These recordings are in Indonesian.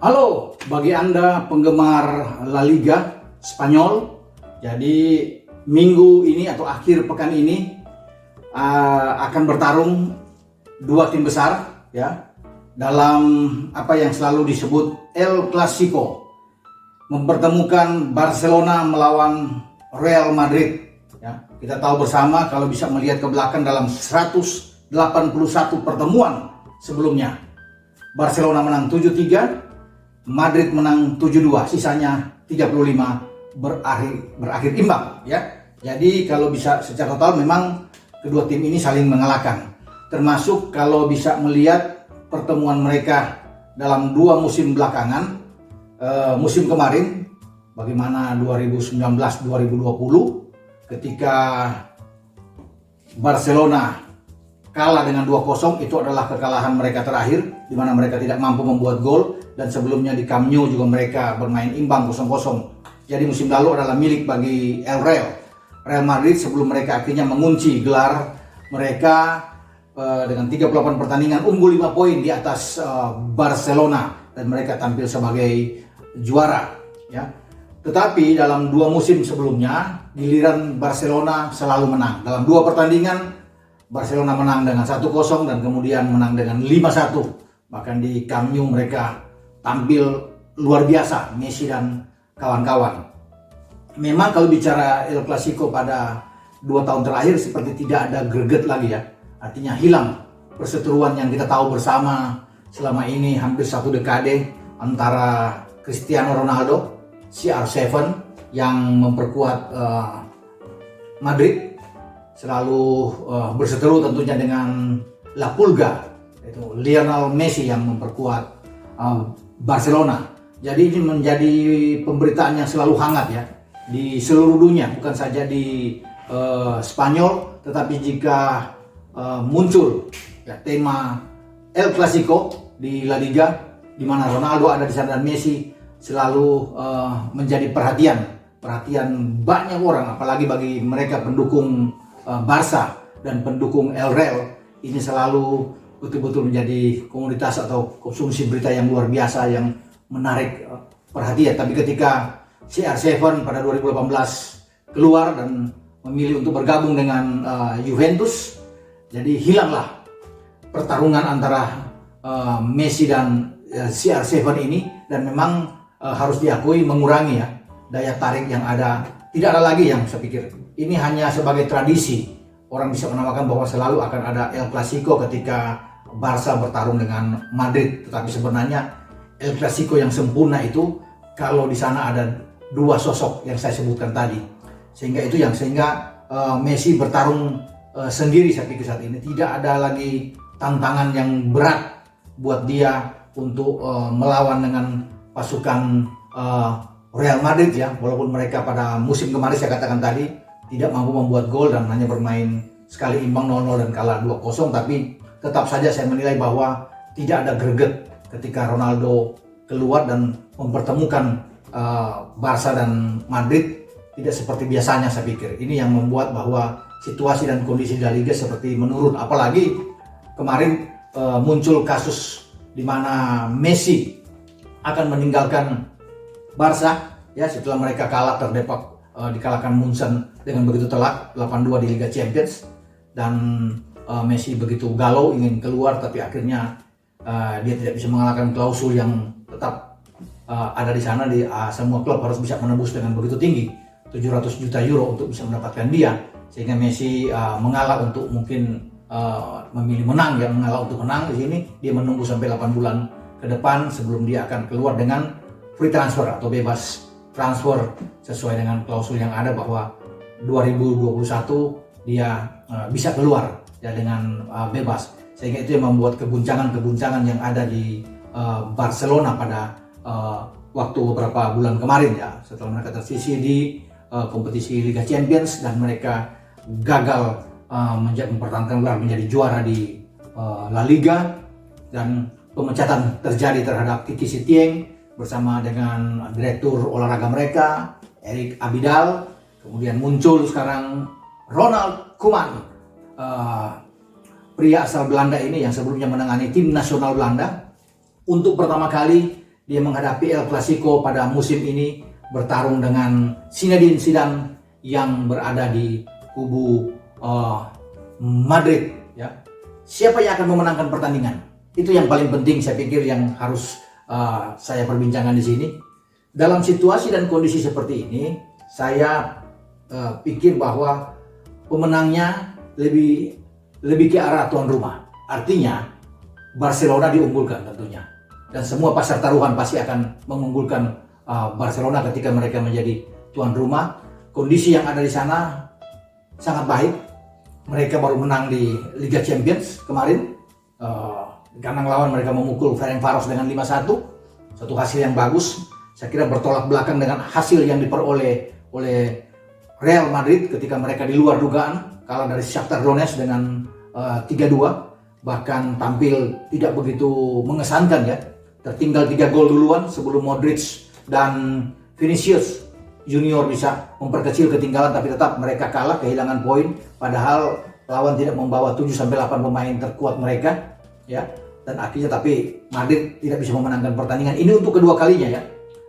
Halo, bagi Anda penggemar La Liga Spanyol, jadi minggu ini atau akhir pekan ini akan bertarung dua tim besar ya dalam apa yang selalu disebut El Clasico, mempertemukan Barcelona melawan Real Madrid ya. Kita tahu bersama kalau bisa melihat ke belakang dalam 181 pertemuan sebelumnya, Barcelona menang 7-3, Madrid menang 7-2, sisanya 35 berakhir imbang ya. Jadi kalau bisa secara total memang kedua tim ini saling mengalahkan. Termasuk kalau bisa melihat pertemuan mereka dalam dua musim belakangan, musim kemarin bagaimana 2019-2020 ketika Barcelona kalah dengan 2-0, itu adalah kekalahan mereka terakhir di mana mereka tidak mampu membuat gol, dan sebelumnya di Camp Nou juga mereka bermain imbang 0-0. Jadi musim lalu adalah milik bagi Real Madrid sebelum mereka akhirnya mengunci gelar mereka dengan 38 pertandingan, unggul 5 poin di atas Barcelona, dan mereka tampil sebagai juara ya. Tetapi dalam dua musim sebelumnya giliran Barcelona selalu menang. Dalam dua pertandingan Barcelona menang dengan 1-0 dan kemudian menang dengan 5-1. Bahkan di Camp Nou mereka tampil luar biasa, Messi dan kawan-kawan. Memang kalau bicara El Clasico pada 2 tahun terakhir seperti tidak ada greget lagi ya. Artinya hilang perseteruan yang kita tahu bersama selama ini hampir 1 dekade antara Cristiano Ronaldo, CR7 yang memperkuat Madrid, selalu berseteru tentunya dengan La Pulga, itu Lionel Messi yang memperkuat Barcelona. Jadi ini menjadi pemberitaan yang selalu hangat ya di seluruh dunia, bukan saja di Spanyol, tetapi jika muncul ya, tema El Clasico di La Liga, di mana Ronaldo ada di sana dan Messi, selalu menjadi perhatian banyak orang, apalagi bagi mereka pendukung Barca dan pendukung El Real. Ini selalu betul-betul menjadi komunitas atau konsumsi berita yang luar biasa yang menarik perhatian. Tapi ketika CR7 pada 2018 keluar dan memilih untuk bergabung dengan Juventus, jadi hilanglah pertarungan antara Messi dan CR7 ini, dan memang harus diakui mengurangi ya daya tarik yang ada. Tidak ada lagi yang saya pikir ini hanya sebagai tradisi. Orang bisa menamakan bahwa selalu akan ada El Clasico ketika Barca bertarung dengan Madrid. Tetapi sebenarnya El Clasico yang sempurna itu kalau di sana ada dua sosok yang saya sebutkan tadi. Sehingga Messi bertarung sendiri, saya pikir saat ini tidak ada lagi tantangan yang berat buat dia untuk melawan dengan pasukan Real Madrid ya, walaupun mereka pada musim kemarin saya katakan tadi tidak mampu membuat gol dan hanya bermain sekali imbang 0-0 dan kalah 2-0, tapi tetap saja saya menilai bahwa tidak ada greget ketika Ronaldo keluar dan mempertemukan Barca dan Madrid. Tidak seperti biasanya, saya pikir ini yang membuat bahwa situasi dan kondisi di La Liga seperti menurun. Apalagi kemarin muncul kasus di mana Messi akan meninggalkan Barca ya setelah mereka kalah terdepak, dikalahkan Munchen dengan begitu telak 8-2 di Liga Champions, dan Messi begitu galau ingin keluar, tapi akhirnya dia tidak bisa mengalahkan klausul yang tetap ada di sana. Semua klub harus bisa menebus dengan begitu tinggi 700 juta euro untuk bisa mendapatkan dia, sehingga Messi mengalah untuk mungkin memilih menang ya, mengalah untuk menang. Di sini dia menunggu sampai 8 bulan ke depan sebelum dia akan keluar dengan free transfer atau bebas transfer sesuai dengan klausul yang ada bahwa 2021 dia bisa keluar ya dengan bebas. Sehingga itu yang membuat keguncangan yang ada di Barcelona pada waktu beberapa bulan kemarin ya, setelah mereka tersisih di kompetisi Liga Champions dan mereka gagal mempertahankan gelar menjadi juara di La Liga, dan pemecatan terjadi terhadap Kiki Setieng bersama dengan direktur olahraga mereka, Erik Abidal. Kemudian muncul sekarang Ronald Koeman, pria asal Belanda ini yang sebelumnya menangani tim nasional Belanda. Untuk pertama kali dia menghadapi El Clasico pada musim ini, bertarung dengan Zinedine Zidane yang berada di kubu Madrid. Ya. Siapa yang akan memenangkan pertandingan? Itu yang paling penting saya pikir yang harus saya perbincangkan di sini. Dalam situasi dan kondisi seperti ini, saya pikir bahwa pemenangnya lebih ke arah tuan rumah. Artinya Barcelona diunggulkan tentunya. Dan semua pasar taruhan pasti akan mengunggulkan Barcelona ketika mereka menjadi tuan rumah. Kondisi yang ada di sana sangat baik. Mereka baru menang di Liga Champions kemarin. Di kandang lawan mereka memukul Ferencváros dengan 5-1. Satu hasil yang bagus. Saya kira bertolak belakang dengan hasil yang diperoleh oleh Real Madrid ketika mereka di luar dugaan kalah dari Shakhtar Donetsk dengan 3-2. Bahkan tampil tidak begitu mengesankan ya. Tertinggal 3 gol duluan sebelum Modric dan Vinicius Junior bisa memperkecil ketinggalan, tapi tetap mereka kalah, kehilangan poin. Padahal lawan tidak membawa 7-8 pemain terkuat mereka ya. Dan akhirnya tapi Madrid tidak bisa memenangkan pertandingan. Ini untuk kedua kalinya ya.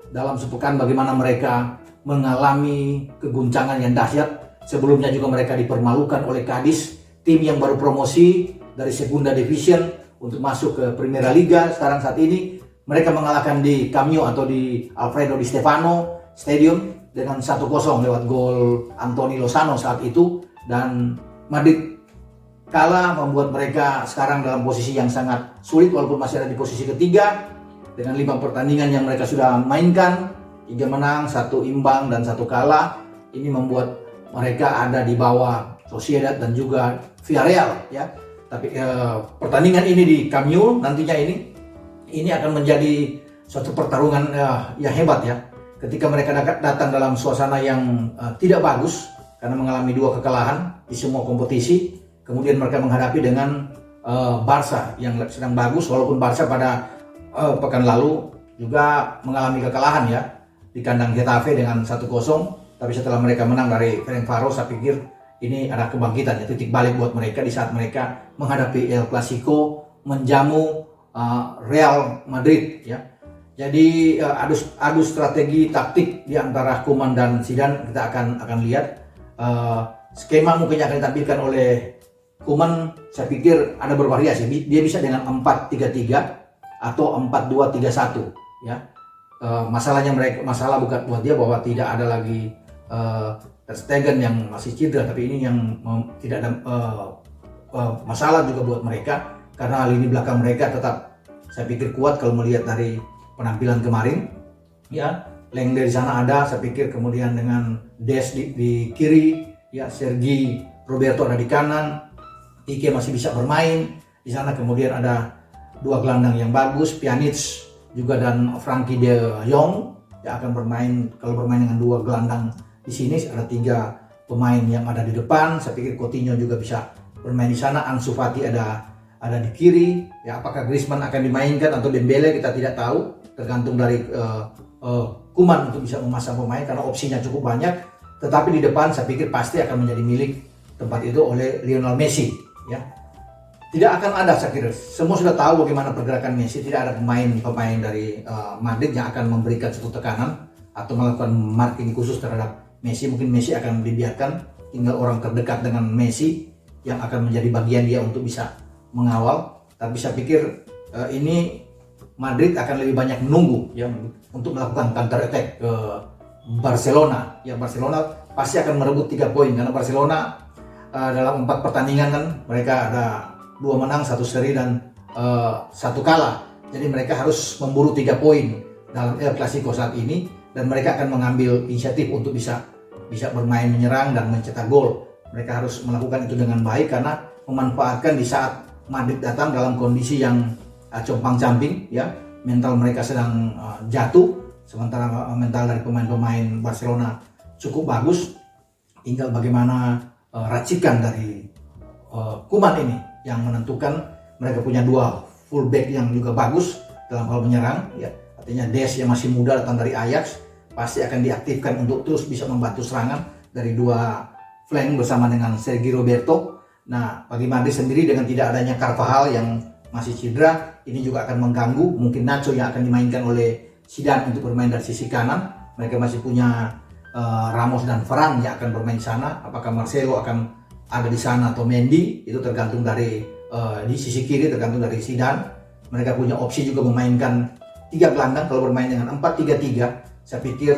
Dalam sepekan bagaimana mereka mengalami keguncangan yang dahsyat. Sebelumnya juga mereka dipermalukan oleh Cadiz, tim yang baru promosi dari Segunda Division untuk masuk ke Primera Liga. Sekarang saat ini mereka mengalahkan di Camp Nou atau di Alfredo Di Stefano Stadium dengan 1-0 lewat gol Anthony Lozano saat itu. Dan Madrid kalah membuat mereka sekarang dalam posisi yang sangat sulit walaupun masih ada di posisi ketiga dengan 5 pertandingan yang mereka sudah mainkan, 3 menang, 1 imbang dan 1 kalah. Ini membuat mereka ada di bawah Sociedad dan juga Villarreal ya. Tapi pertandingan ini di Camp Nou nantinya ini akan menjadi suatu pertarungan yang hebat ya. Ketika mereka datang dalam suasana yang tidak bagus karena mengalami 2 kekalahan di semua kompetisi, kemudian mereka menghadapi dengan Barca yang sedang bagus, walaupun Barca pada pekan lalu juga mengalami kekalahan ya di kandang Getafe dengan 1-0. Tapi setelah mereka menang dari Ferencváros, saya pikir ini ada kebangkitan ya, titik balik buat mereka di saat mereka menghadapi El Clasico, menjamu Real Madrid ya. Jadi adu strategi taktik di antara Koeman dan Zidane kita akan lihat. Skema mungkin yang akan ditampilkan oleh Koeman saya pikir ada bervariasi. Dia bisa dengan 4-3-3 atau 4-2-3-1 ya. Masalah bukan buat dia bahwa tidak ada lagi Ter Stegen yang masih cedera, tapi ini yang tidak ada masalah juga buat mereka karena lini belakang mereka tetap saya pikir kuat kalau melihat dari penampilan kemarin ya. Lenglet di sana ada, saya pikir, kemudian dengan Des di kiri ya, Sergi Roberto ada di kanan, Ike masih bisa bermain di sana, kemudian ada 2 gelandang yang bagus, Pjanic juga dan Frankie de Jong yang akan bermain. Kalau bermain dengan 2 gelandang di sini ada 3 pemain yang ada di depan. Saya pikir Coutinho juga bisa bermain di sana. Ansu Fati ada di kiri. Ya, apakah Griezmann akan dimainkan atau Dembele kita tidak tahu. Tergantung dari Koeman untuk bisa memasang pemain karena opsinya cukup banyak. Tetapi di depan saya pikir pasti akan menjadi milik tempat itu oleh Lionel Messi. Ya, tidak akan ada, saya kira. Semua sudah tahu bagaimana pergerakan Messi. Tidak ada pemain dari Madrid yang akan memberikan suatu tekanan atau melakukan marking khusus terhadap Messi. Mungkin Messi akan dibiarkan, tinggal orang terdekat dengan Messi yang akan menjadi bagian dia untuk bisa mengawal. Tapi saya pikir ini Madrid akan lebih banyak menunggu ya untuk melakukan counter attack ke Barcelona. Ya, Barcelona pasti akan merebut 3 poin karena Barcelona dalam 4 pertandingan kan mereka ada 2 menang, 1 seri dan 1 kalah. Jadi mereka harus memburu 3 poin dalam El Clasico saat ini dan mereka akan mengambil inisiatif untuk bisa bermain menyerang dan mencetak gol. Mereka harus melakukan itu dengan baik karena memanfaatkan di saat Madrid datang dalam kondisi yang compang-camping ya, mental mereka sedang jatuh, sementara mental dari pemain-pemain Barcelona cukup bagus. Tinggal bagaimana racikan dari Koeman ini yang menentukan. Mereka punya 2 fullback yang juga bagus dalam hal menyerang ya. Artinya Des yang masih muda datang dari Ajax pasti akan diaktifkan untuk terus bisa membantu serangan dari 2 flank bersama dengan Sergi Roberto. Nah, bagi Madrid sendiri dengan tidak adanya Carvajal yang masih cedera, ini juga akan mengganggu. Mungkin Nacho yang akan dimainkan oleh Zidane untuk bermain dari sisi kanan. Mereka masih punya Ramos dan Varane yang akan bermain di sana. Apakah Marcelo akan ada di sana atau Mendy, itu tergantung dari di sisi kiri, tergantung dari Zidane. Mereka punya opsi juga memainkan 3 gelandang. Kalau bermain dengan 4-3-3, saya pikir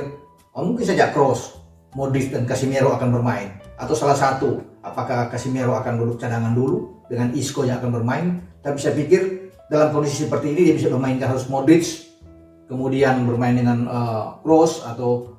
mungkin saja Kroos, Modric dan Casemiro akan bermain, atau salah satu. Apakah Casemiro akan duduk cadangan dulu dengan Isco yang akan bermain. Tapi saya pikir dalam kondisi seperti ini dia bisa memainkan harus Modric, kemudian bermain dengan Kroos atau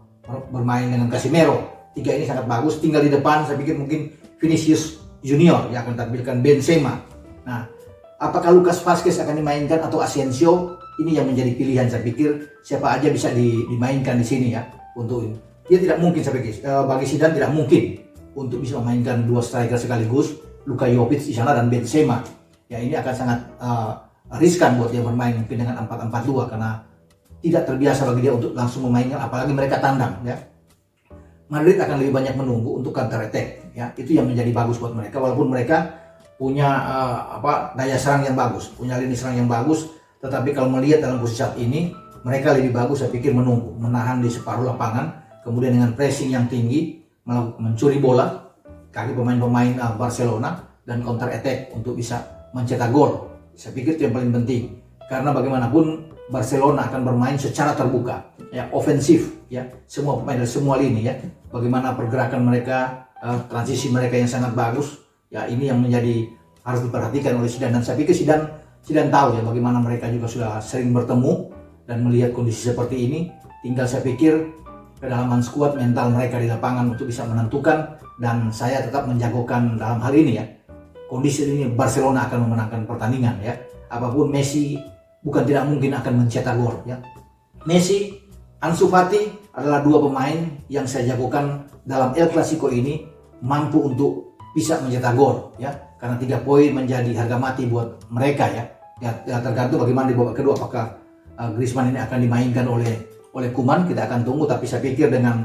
bermain dengan Casemiro. 3 ini sangat bagus. Tinggal di depan saya pikir mungkin Vinicius Junior yang akan tampilkan Benzema. Nah, apakah Lucas Vazquez akan dimainkan atau Asensio? Ini yang menjadi pilihan. Saya pikir siapa aja bisa dimainkan di sini ya. Untuk ini dia tidak mungkin, saya pikir bagi Zidane tidak mungkin untuk bisa memainkan 2 striker sekaligus, Luka Jovic di sana dan Benzema. Ya, ini akan sangat riskan buat dia bermain mungkin dengan 4-4-2 karena tidak terbiasa bagi dia untuk langsung memainkan, apalagi mereka tandang ya. Madrid akan lebih banyak menunggu untuk counter attack ya. Itu yang menjadi bagus buat mereka, walaupun mereka punya daya serang yang bagus, punya lini serang yang bagus, tetapi kalau melihat dalam posisi saat ini mereka lebih bagus saya pikir menunggu, menahan di separuh lapangan, kemudian dengan pressing yang tinggi mencuri bola kaki pemain-pemain Barcelona dan counter attack untuk bisa mencetak gol. Saya pikir itu yang paling penting, karena bagaimanapun Barcelona akan bermain secara terbuka, ya, ofensif, ya, semua pemain dari semua lini, ya, bagaimana pergerakan mereka, transisi mereka yang sangat bagus, ya, ini yang menjadi harus diperhatikan oleh Zidane. Dan saya pikir Zidane tahu ya bagaimana mereka juga sudah sering bertemu dan melihat kondisi seperti ini. Tinggal saya pikir kedalaman skuad, mental mereka di lapangan untuk bisa menentukan, dan saya tetap menjagokan dalam hal ini ya. Kondisi ini Barcelona akan memenangkan pertandingan ya. Apapun Messi bukan tidak mungkin akan mencetak gol ya. Messi, Ansu Fati adalah 2 pemain yang saya jagokan dalam El Clasico ini mampu untuk bisa mencetak gol ya. Karena 3 poin menjadi harga mati buat mereka ya. Ya tergantung bagaimana di babak kedua, apakah Griezmann ini akan dimainkan oleh Koeman, kita akan tunggu. Tapi saya pikir dengan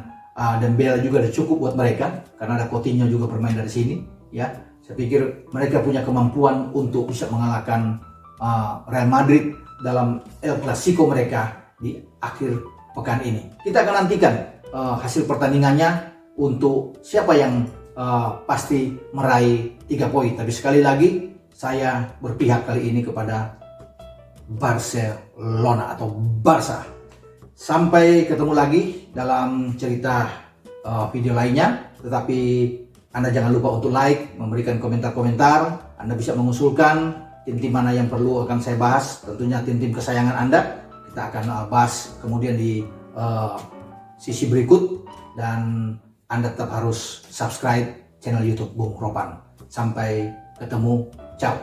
Dembele juga sudah cukup buat mereka, karena ada Coutinho juga bermain dari sini ya. Saya pikir mereka punya kemampuan untuk bisa mengalahkan Real Madrid dalam El Clasico mereka di akhir pekan ini. Kita akan nantikan hasil pertandingannya untuk siapa yang pasti meraih 3 poin. Tapi sekali lagi saya berpihak kali ini kepada Barcelona atau Barca. Sampai ketemu lagi dalam cerita video lainnya. Tetapi Anda jangan lupa untuk like, memberikan komentar-komentar. Anda bisa mengusulkan tim-tim mana yang perlu akan saya bahas, tentunya tim-tim kesayangan Anda. Kita akan bahas kemudian di sisi berikut, dan Anda tetap harus subscribe channel YouTube Bung Ropan. Sampai ketemu, ciao.